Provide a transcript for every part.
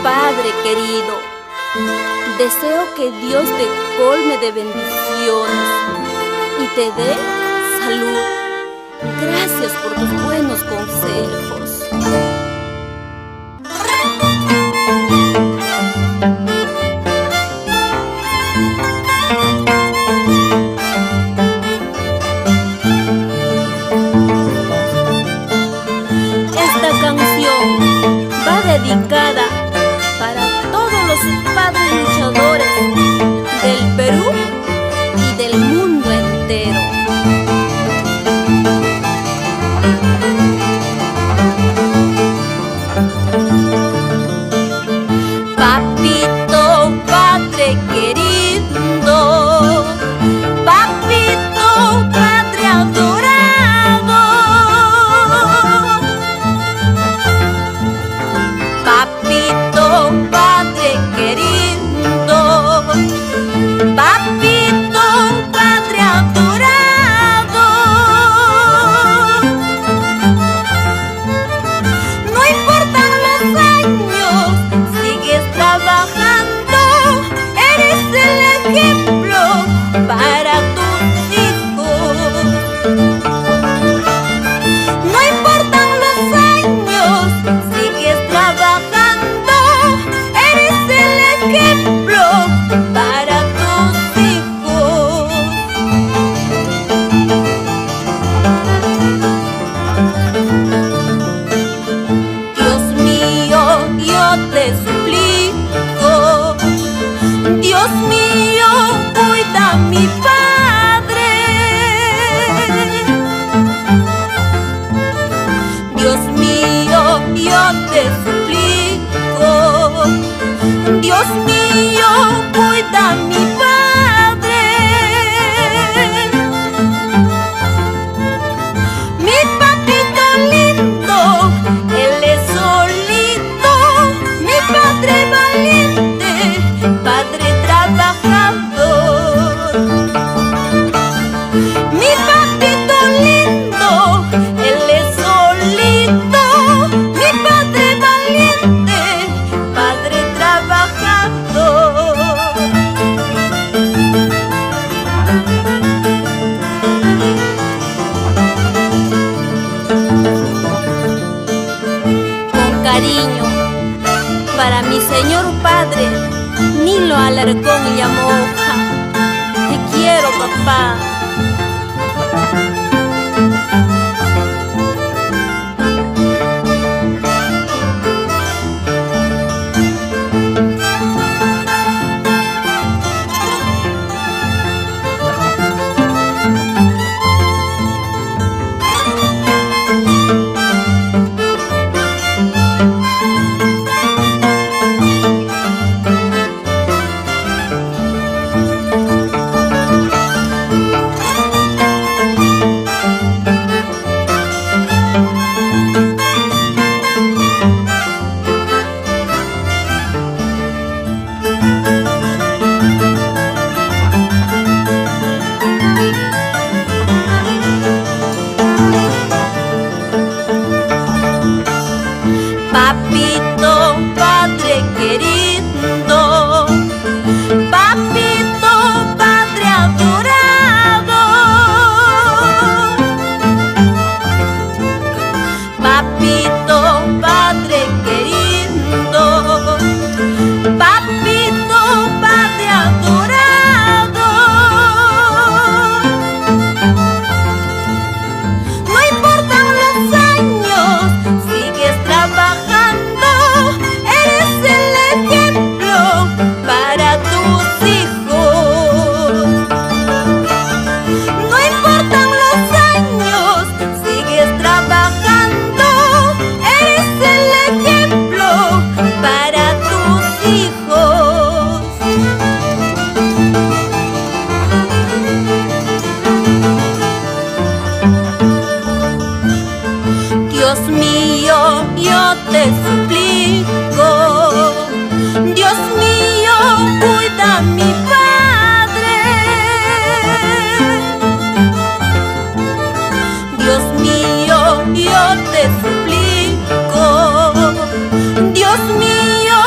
Padre querido, deseo que Dios te colme de bendiciones y te dé salud. Gracias por tus buenos consejos. Esta canción va dedicada para todos los padres luchadores del Perú y del mundo entero. Papito, Padre querido, Papito, Padre adorado, Papito, Padre querido, Papito, Padre adorado. No importan los años, sigues trabajando, eres el ejemplo para tus hijos. No importan los años, sigues trabajando, eres el ejemplo para tus hijos. Dios mío, yo te suplico, Dios mío, cuida a mi Padre. Dios mío, yo te suplico, Dios mío, cuida a mi Padre. Mi papito lindo, él es solito, mi padre valiente, padre trabajador. Mi papito lindo, él es solito, mi padre valiente, padre trabajador. Con cariño, para mi señor padre, Nilo Alarcón Llamoja. Te quiero, papá. Papito, Padre querido, Papito, Padre adorado, Papito, Padre querido, Papito, Padre adorado. No importan los años, sigues trabajando, eres el ejemplo para tus hijos. No importan los años, sigues trabajando, eres el ejemplo para tus hijos. Dios mío, yo te suplico, Dios mío, cuida a mi Padre. Dios mío, yo te suplico, Dios mío,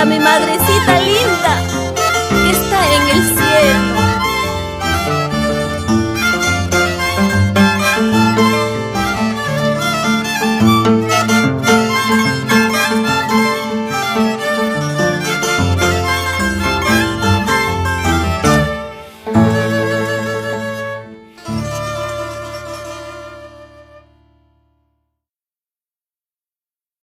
mi madrecita linda, que está en el cielo.